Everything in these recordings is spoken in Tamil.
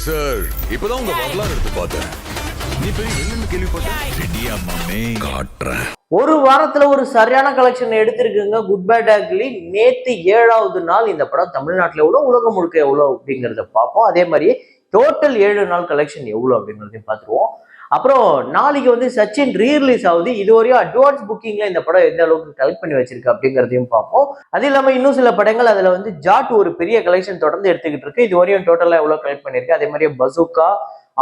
சார் இப்பதான் உங்க வரலாறு எடுத்து பார்த்தேன். நீ பெரிய என்னன்னு கேள்விப்பட்டேன். ரெடியா மாமே காட்டுறேன். ஒரு வாரத்துல ஒரு சரியான கலெக்ஷன் எடுத்திருக்குங்க குட் பேட் அக்லி. நேத்து 7வது நாள் இந்த படம் தமிழ்நாட்டுல எவ்வளவு, உலகம் முழுக்க எவ்வளவு அப்படிங்கறத பார்ப்போம். அதே மாதிரி டோட்டல் 7 நாள் கலெக்ஷன் எவ்வளவு அப்படிங்கறதையும் பார்த்துருவோம். அப்புறம் நாளைக்கு வந்து சச்சின் ரீரிலீஸ் ஆகுது. இதுவரையும் அட்வான்ஸ் புக்கிங்ல இந்த படம் எந்த அளவுக்கு கலெக்ட் பண்ணி வச்சிருக்கு அப்படிங்கிறதையும் பார்ப்போம். அது இல்லாம இன்னும் சில படங்கள் அதுல வந்து ஜாட் ஒரு பெரிய கலெக்ஷன் தொடர்ந்து எடுத்துக்கிட்டு இருக்கு. இதுவரையும் டோட்டலா எவ்வளவு கலெக்ட் பண்ணிருக்கு. அதே மாதிரி பசுக்கா,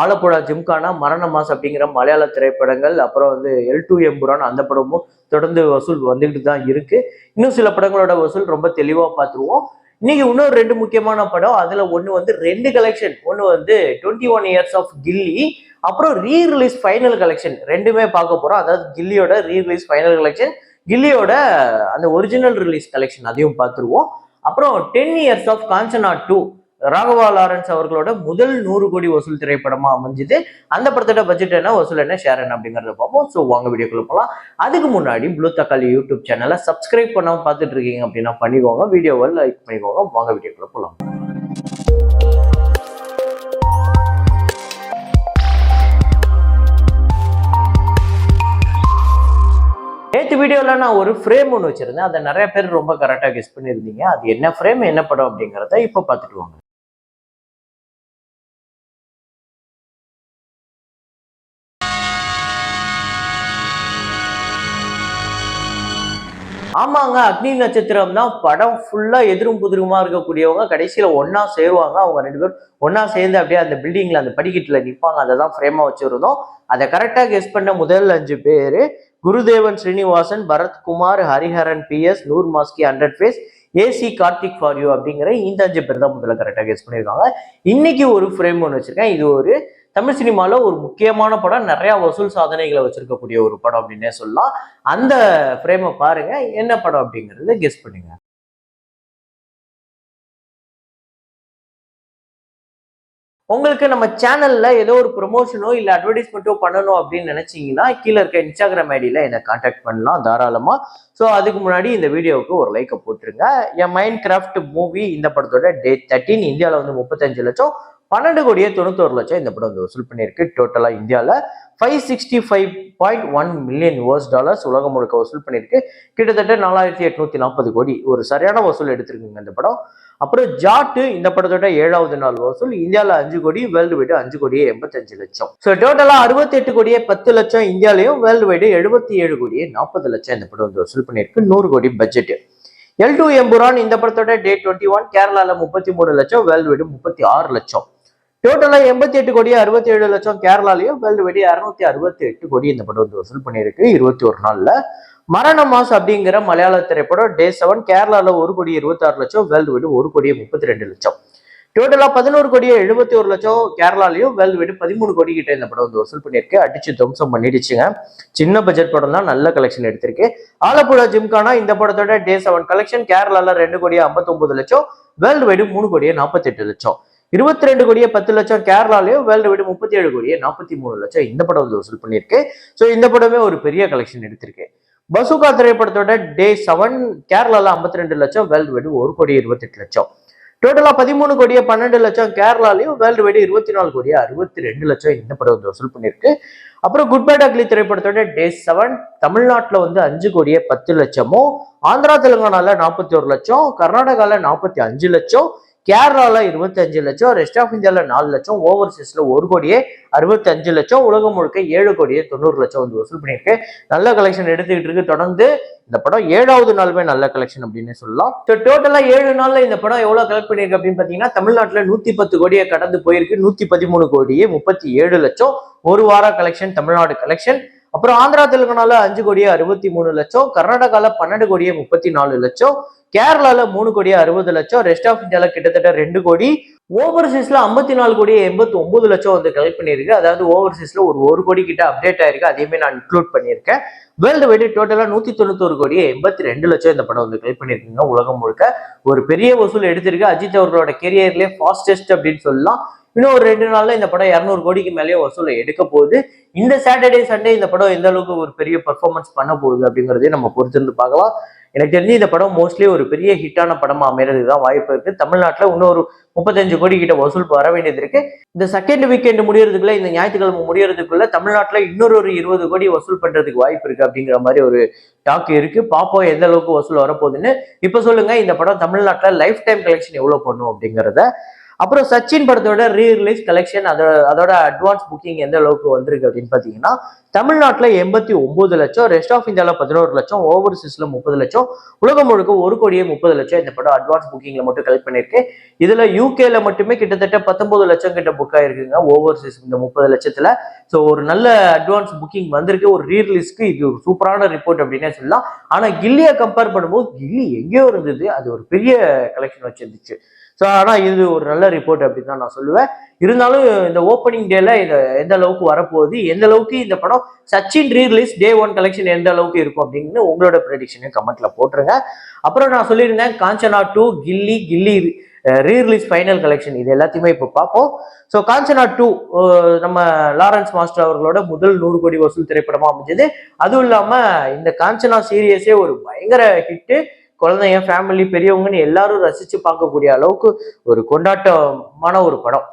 ஆலப்புழா ஜிம்கானா, மரண மாஸ் அப்படிங்கிற மலையாள திரைப்படங்கள், அப்புறம் வந்து L2 எம்புரான் அந்த படமும் தொடர்ந்து வசூல் வந்துகிட்டு தான் இருக்கு. இன்னும் சில படங்களோட வசூல் ரொம்ப தெளிவா பார்த்துருவோம். இன்னைக்கு இன்னொரு 2 முக்கியமான படம். அதுல ஒண்ணு வந்து 2 கலெக்ஷன். ஒண்ணு வந்து 21 இயர்ஸ் ஆஃப் கில்லி, அப்புறம் ரீரிலீஸ் ஃபைனல் கலெக்ஷன். ரெண்டுமே பார்க்க போறோம். அதாவது கில்லியோட ரீரிலீஸ் ஃபைனல் கலெக்ஷன், கில்லியோட அந்த ஒரிஜினல் ரிலீஸ் கலெக்ஷன், அதையும் பார்த்துருவோம். அப்புறம் 10 இயர்ஸ் ஆஃப் காஞ்சனா 2, ராகவா லாரன்ஸ் அவர்களோட முதல் 100 கோடி வசூல் திரைப்படமா அமைஞ்சுது. அந்த படத்தோட பட்ஜெட் என்ன, வசூல் என்ன, ஷேர் என்ன அப்படிங்கறத பார்ப்போம். ஸோ வாங்க வீடியோக்குள்ள போகலாம். அதுக்கு முன்னாடி ப்ளூ தக்காளி யூடியூப் சேனலை சப்ஸ்கிரைப் பண்ணாம பார்த்துட்டு இருக்கீங்க அப்படின்னா பண்ணிக்கோங்க, வீடியோவை லைக் பண்ணிக்கோங்க. வாங்க வீடியோக்குள்ள போகலாம். நேற்று வீடியோல நான் ஒரு ஃப்ரேம் ஒன்று வச்சிருந்தேன். அதை நிறைய பேர் ரொம்ப கரெக்டா கெஸ் பண்ணியிருந்தீங்க. அது என்ன ஃப்ரேம், என்ன படம் அப்படிங்கிறத இப்போ பார்த்துட்டு வாங்க. ஆமாங்க, அக்னி நட்சத்திரம் தான். படம் ஃபுல்லா எதிரும் புதிருமா இருக்கக்கூடியவங்க கடைசியில ஒன்னா சேருவாங்க. அவங்க 2 பேரும் ஒன்னா சேர்ந்து அப்படியே அந்த பில்டிங்ல அந்த படிக்கட்டுல நிற்பாங்க. அதை தான் ஃப்ரேமா வச்சிருந்தோம். அதை கரெக்டா கெஸ் பண்ண முதல் 5 பேரு குருதேவன் ஸ்ரீனிவாசன், பரத்குமார், ஹரிஹரன், PS, நூர் மாஸ்கி, 100 face, AC Karthik for you அப்படிங்கிற இந்த 5 பேர் தான் முதல்ல கரெக்டா கெஸ் பண்ணியிருக்காங்க. இன்னைக்கு ஒரு ஃப்ரேம் ஒன்று வச்சிருக்கேன். இது ஒரு தமிழ் சினிமால ஒரு முக்கியமான படம், நிறைய வசூல் சாதனைகளை வச்சிருக்கக்கூடிய ஒரு படம் அப்படின்னே சொல்லலாம். அந்த ஃப்ரேமை பாருங்க, என்ன படம் அப்படிங்கறத கெஸ் பண்ணுங்க. உங்களுக்கு நம்ம சேனல்ல ஏதோ ஒரு ப்ரொமோஷனோ இல்ல அட்வர்டைஸ்மெண்ட்டோ பண்ணணும் அப்படின்னு நினைச்சீங்கன்னா கீழே இருக்க இன்ஸ்டாகிராம் ஐடியில என்னை கான்டாக்ட் பண்ணலாம் தாராளமா. ஸோ அதுக்கு முன்னாடி இந்த வீடியோவுக்கு ஒரு லைக்கை போட்டுருங்க. என் மைண்ட் கிராஃப்ட் மூவி இந்த படத்தோட டே 13 இந்தியாவில் வந்து 35 லட்சம், 12 கோடியே 91 லட்சம் இந்த படம் வந்து வசூல் பண்ணியிருக்கு. டோட்டலா இந்தியாவில் 565.1 மில்லியன் US டாலர்ஸ் உலகம் முழுக்க வசூல் பண்ணியிருக்கு. கிட்டத்தட்ட 4840 கோடி ஒரு சரியான வசூல் எடுத்திருக்குங்க இந்த படம். அப்புறம் ஜாட்டு இந்த படத்தோட 7வது நாள் வசூல் இந்தியாவில் 5 கோடி, வேர்ல்டு வைடு 5 கோடியே 85 லட்சம். ஸோ டோட்டலா 68 கோடியே 10 லட்சம் இந்தியாலையும், வேர்ல்டு வைடு 77 கோடியே 40 லட்சம் இந்த படம் வந்து வசூல் பண்ணியிருக்கு. 100 கோடி பட்ஜெட். L2 எம்புரான் இந்த படத்தோட டே 21 கேரளால 33 லட்சம், வேர்ல்டு வைடு 36 லட்சம். டோட்டலா 88 கோடியே 67 லட்சம் கேரளாலையும், வேர்ல்டு வைடு 268 கோடி இந்த படம் வந்து வசூல் பண்ணியிருக்கு 21 நாள்ல. மரண மாஸ் அப்படிங்கிற மலையாள திரைப்படம் டே 7 கேரளால 1 கோடி 26 லட்சம், வேர்ல்டு வைடு 1 கோடியே 32 லட்சம். டோட்டலா 11 கோடியே 71 லட்சம் கேரளாலையும், வேர்ல்டு வைடு 13 கோடி கிட்ட இந்த படம் வந்து வசூல் பண்ணியிருக்கு. அடிச்சு துவம்சம் பண்ணிடுச்சுங்க. சின்ன பட்ஜெட் படம் தான், நல்ல கலெக்ஷன் எடுத்திருக்கு. ஆலப்புழா ஜிம்கானா இந்த படத்தோட டே 7 கலெக்ஷன் கேரளால 2 கோடியே 59 லட்சம், வேர்ல்டு வைடு 3 கோடியே 48 லட்சம். 22 கோடியே 10 லட்சம் கேரளாலையும், வேர்ல்டு வைடு 37 கோடியே 43 லட்சம் இந்த படம் வந்து வசூல் பண்ணியிருக்கு. ஸோ இந்த படமே ஒரு பெரிய கலெக்ஷன் எடுத்திருக்கு. பசுகா திரைப்படத்தோட டே 7 கேரளால 52 லட்சம், வேர்ல்டு வைடு 1 கோடியே 28 லட்சம். டோட்டலா 13 கோடியே 12 லட்சம் கேரளாலையும், வேர்ல்டு வைடு 24 கோடியே 62 லட்சம் இந்த படம் வந்து வசூல் பண்ணியிருக்கு. அப்புறம் குட் பேட் அக்லி திரைப்படத்தோட டே 7 தமிழ்நாட்டில் வந்து 5 கோடியே 10 லட்சமும், ஆந்திரா தெலுங்கானால 41 லட்சம், கர்நாடகால 45 லட்சம், கேரளால 25 லட்சம், ரெஸ்ட் ஆஃப் இந்தியாவில் 4 லட்சம், ஓவர்சீஸ்ல 1 கோடியே 65 லட்சம், உலகம் முழுக்க 7 கோடியே 90 லட்சம் வந்து வசூல் பண்ணியிருக்கு. நல்ல கலெக்ஷன் எடுத்துக்கிட்டு இருக்கு. தொடர்ந்து இந்த படம் 7வது நாளுமே நல்ல கலெக்ஷன் அப்படின்னு சொல்லலாம். ஸோ டோட்டலா 7 நாள்ல இந்த படம் எவ்வளவு கலெக்ட் பண்ணியிருக்கு அப்படின்னு பாத்தீங்கன்னா, தமிழ்நாட்டுல 110 கோடியை கடந்து போயிருக்கு. 113 கோடியே 37 லட்சம் ஒரு வார கலெக்ஷன் தமிழ்நாடு கலெக்ஷன். அப்புறம் ஆந்திரா தெலுங்கானால 5 கோடியே 63 லட்சம், கர்நாடகால 12 கோடியே 34 லட்சம், கேரளால 3 கோடியே 60 லட்சம், ரெஸ்ட் ஆஃப் இந்தியால கிட்டத்தட்ட 2 கோடி, ஓவர்சீஸ்ல 54 கோடியே 89 லட்சம் வந்து கலெக்ட் பண்ணியிருக்கு. அதாவது ஓவர்சீஸ்ல ஒரு கோடி கிட்ட அப்டேட் ஆயிருக்கு. அதையுமே நான் இன்க்ளூட் பண்ணியிருக்கேன். வேர்ல்டு வைடு டோட்டலா 191 கோடியே 82 லட்சம் இந்த படம் வந்து கலெக்ட் பண்ணியிருக்குங்க. உலகம் முழுக்க ஒரு பெரிய வசூல் எடுத்திருக்கு. அஜித் அவர்களோட கெரியர்லேயே ஃபாஸ்டஸ்ட் அப்படின்னு சொல்லலாம். இன்னும் ஒரு 2 நாள்ல இந்த படம் 200 கோடிக்கு மேலேயே வசூலை எடுக்க போகுது. இந்த சாட்டர்டே சண்டே இந்த படம் எந்த அளவுக்கு ஒரு பெரிய பெர்ஃபார்மன்ஸ் பண்ண போகுது அப்படிங்கறதையும் நம்ம பொறுத்திருந்து பார்க்கலாம். எனக்கு தெரிஞ்சு இந்த படம் மோஸ்ட்லி ஒரு பெரிய ஹிட்டான படமா அமைறதுக்கு தான் வாய்ப்பு இருக்கு. தமிழ்நாட்டுல இன்னொரு 35 கோடி கிட்ட வசூல் வர வேண்டியது இருக்கு. இந்த செகண்ட் வீக்கெண்ட் முடியறதுக்குள்ள, இந்த ஞாயிற்றுக்கிழமை முடியறதுக்குள்ள தமிழ்நாட்டுல இன்னொரு 20 கோடி வசூல் பண்றதுக்கு வாய்ப்பு இருக்கு அப்படிங்கிற மாதிரி ஒரு டாக் இருக்கு. பாப்போம் எந்த அளவுக்கு வசூல் வரப்போகுதுன்னு. இப்ப சொல்லுங்க, இந்த படம் தமிழ்நாட்டுல லைஃப் டைம் கலெக்ஷன் எவ்வளவு பண்ணும் அப்படிங்கறத. அப்புறம் சச்சின் படத்தோட ரீ-ரிலீஸ் கலெக்ஷன் அதோட அட்வான்ஸ் புக்கிங் எந்த அளவுக்கு வந்திருக்கு அப்படின்னு பாத்தீங்கன்னா, தமிழ்நாட்டுல 89 லட்சம், ரெஸ்ட் ஆஃப் இந்தியால 11 லட்சம், ஓவர்சீஸ்ல 30 லட்சம், உலகம் முழுக்க 1 கோடியே 30 லட்சம் இந்த படம் அட்வான்ஸ் புக்கிங்ல மட்டும் கலெக்ட் பண்ணிருக்கு. இதுல யூகேல மட்டுமே கிட்டத்தட்ட 19 லட்சம் கிட்ட புக் ஆயிருக்குங்க ஓவர்சீஸ் இந்த 30 லட்சத்துல. ஸோ ஒரு நல்ல அட்வான்ஸ் புக்கிங் வந்திருக்கு. ஒரு ரீ-ரிலீஸ்க்கு இது ஒரு சூப்பரான ரிப்போர்ட் அப்படின்னே சொல்லலாம். ஆனா கில்லியை கம்பேர் பண்ணும்போது கில்லி எங்கேயோ இருந்தது, அது ஒரு பெரிய கலெக்ஷன் வச்சிருந்துச்சு. ஸோ ஆனா இது ஒரு நல்ல ரிப்போர்ட் அப்படின்னு தான் நான் சொல்லுவேன். இருந்தாலும் இந்த ஓப்பனிங் டேல இது எந்த அளவுக்கு வரப்போகுது, எந்த அளவுக்கு இந்த படம் சச்சின் ரீ-ரிலீஸ் டே 1 கலெக்ஷன் எந்த அளவுக்கு இருக்கும் அப்படின்னு உங்களோட ப்ரெடிக்ஷனையும் கமெண்ட்ல போட்டுருங்க. அப்புறம் நான் சொல்லியிருந்தேன் காஞ்சனா 2 கில்லி ரீ-ரிலீஸ் ஃபைனல் கலெக்ஷன் இது எல்லாத்தையுமே இப்போ பார்ப்போம். ஸோ காஞ்சனா 2 நம்ம லாரன்ஸ் மாஸ்டர் அவர்களோட முதல் 100 கோடி வசூல் திரைப்படமா அமைஞ்சது. அதுவும் இல்லாம இந்த காஞ்சனா சீரியஸே ஒரு பயங்கர ஹிட்டு. குழந்தைங்க, ஃபேமிலி, பெரியவங்கன்னு எல்லாரும் ரசிச்சு பார்க்கக்கூடிய அளவுக்கு ஒரு கொண்டாட்டமான ஒரு படம்.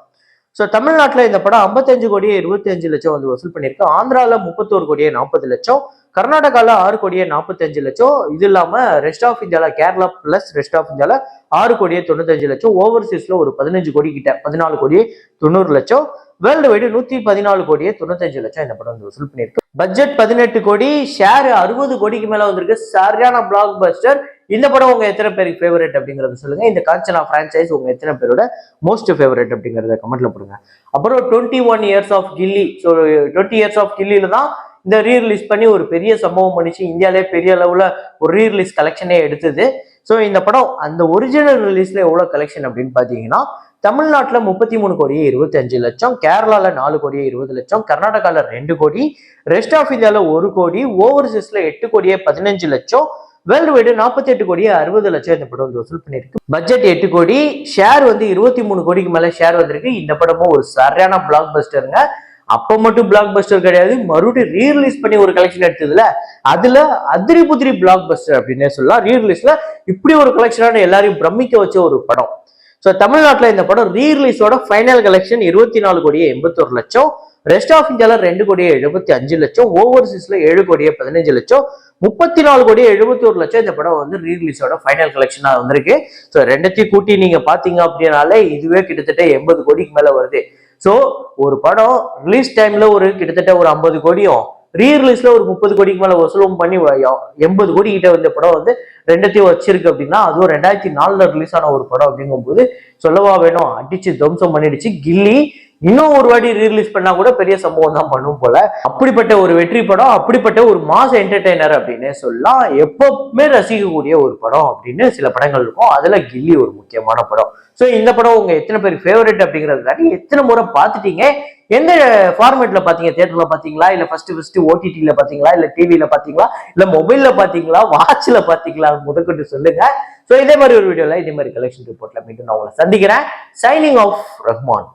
ஸோ தமிழ்நாட்டில் இந்த படம் 55 கோடியே 25 லட்சம் வந்து வசூல் பண்ணியிருக்கு. ஆந்திராவில் 31 கோடியே 40 லட்சம், கர்நாடகாவில் 6 கோடியே 45 லட்சம். இது இல்லாம ரெஸ்ட் ஆஃப் இந்தியாவில் கேரளா பிளஸ் ரெஸ்ட் ஆஃப் இந்தியாவில் 6 கோடியே 95 லட்சம், ஓவர்சீஸ்ல ஒரு 15 கோடி கிட்ட 14 கோடியே 90 லட்சம், வேர்ல்டு வைடு 114 கோடியே 95 லட்சம் இந்த படம் வந்து வசூல் பண்ணியிருக்கு. பட்ஜெட் 18 கோடி, ஷேர் 60 கோடிக்கு மேல வந்திருக்கு. சரியான பிளாக் பஸ்டர். இந்த படம் உங்க எத்தனை பேருக்கு ஃபேவரட் அப்படிங்கறத சொல்லுங்க. இந்த காஞ்சனா பிரான்சைஸ் உங்க எத்தனை பேரோட மோஸ்ட் ஃபேவரட் அப்படிங்கறத கமெண்ட்ல போடுங்க. அப்புறம் 21 years of Ghilli. So 20 years of கில்லியில தான் இந்த ரீ-ரிலீஸ் பண்ணி ஒரு பெரிய சம்பவம் பண்ணிச்சு. இந்தியாவிலே பெரிய அளவுல ஒரு ரீ-ரிலீஸ் கலெக்ஷனே எடுத்தது. ஸோ இந்த படம் அந்த ஒரிஜினல் ரிலீஸ்ல எவ்வளவு கலெக்ஷன் அப்படின்னு பாத்தீங்கன்னா, தமிழ்நாட்டுல 33 கோடியே 25 லட்சம், கேரளால 4 கோடியே 20 லட்சம், கர்நாடகால 2 கோடி, ரெஸ்ட் ஆஃப் இந்தியால 1 கோடி, ஓவர்சீஸ்ல 8 கோடியே 15 லட்சம், வேர்ல்டு வைடு 48 கோடியே 60 லட்சம் இந்த படம் வந்து வசூல் பண்ணிருக்கு. பட்ஜெட் 8 கோடி, ஷேர் வந்து 23 கோடிக்கு மேல ஷேர் வந்திருக்கு. இந்த படமும் ஒரு சரியான பிளாக் பஸ்டருங்க. அப்ப மட்டும் பிளாக் பஸ்டர் கிடையாது, மறுபடியும் ரீ-ரிலீஸ் பண்ணி ஒரு கலெக்ஷன் எடுத்ததுல அதுல அதிரி புதிரி பிளாக் பஸ்டர் அப்படின்னே சொல்லலாம். ரீ-ரிலீஸ்ல இப்படி ஒரு கலெக்ஷனான எல்லாரையும் பிரமிக்க வச்ச ஒரு படம். ஸோ தமிழ்நாட்டில் இந்த படம் ரீ-ரிலீஸோட ஃபைனல் கலெக்ஷன் 24 கோடியே 81 லட்சம், ரெஸ்ட் ஆஃப் இந்தியால 2 கோடியே 75 லட்சம், ஓவர்சீஸ்ல 7 கோடியே 15 லட்சம், 34 கோடியே 71 லட்சம் இந்த படம் வந்து ரீ-ரிலீஸோட ஃபைனல் கலெக்ஷனா வந்திருக்கு. ஸோ ரெண்டத்தையும் கூட்டி நீங்க பாத்தீங்க அப்படின்னாலே இதுவே கிட்டத்தட்ட 80 கோடிக்கு மேல வருது. ஸோ ஒரு படம் ரிலீஸ் டைம்ல ஒரு கிட்டத்தட்ட ஒரு 50 கோடியும், ரீ-ரிலீஸ்ல ஒரு 30 கோடிக்கு மேல வசூலும் பண்ணி 80 கோடி கிட்ட வந்த படம் வந்து ரெண்டத்தையும் வச்சிருக்கு அப்படின்னா, அதுவும் 2004ல ரிலீஸ் ஆன ஒரு படம் அப்படிங்கும்போது சொல்லவா வேணும், அடிச்சு துவம்சம் பண்ணிடுச்சு. கில்லி இன்னும் ஒரு வாட்டி ரீ-ரிலீஸ் பண்ணா கூட பெரிய சம்பவம் தான் பண்ணும் போல. அப்படிப்பட்ட ஒரு வெற்றி படம், அப்படிப்பட்ட ஒரு மாஸ் என்டர்டெய்னர் அப்படின்னு சொல்லலாம். எப்பவுமே ரசிக்கக்கூடிய ஒரு படம் அப்படின்னு சில படங்கள் இருக்கும். அதுல கில்லி ஒரு முக்கியமான படம். ஸோ இந்த படம் உங்க எத்தனை பேருக்கு ஃபேவரட் அப்படிங்கிறது தாண்டி எத்தனை முறை பார்த்துட்டீங்க, எந்த ஃபார்மேட்ல பாத்தீங்க, தியேட்டர்ல பாத்தீங்களா, இல்ல ஃபர்ஸ்ட் ஓடிடில பாத்தீங்களா, இல்ல டிவில பாத்தீங்களா, இல்ல மொபைல்ல பாத்தீங்களா, வாட்ச்ல பாத்தீங்களா, முதற்கொண்டு சொல்லுங்க. ஸோ இதே மாதிரி ஒரு வீடியோல இதே மாதிரி கலெக்ஷன் ரிப்போர்ட்ல மீண்டும் நான் உங்களை சந்திக்கிறேன். Signing off Rahman.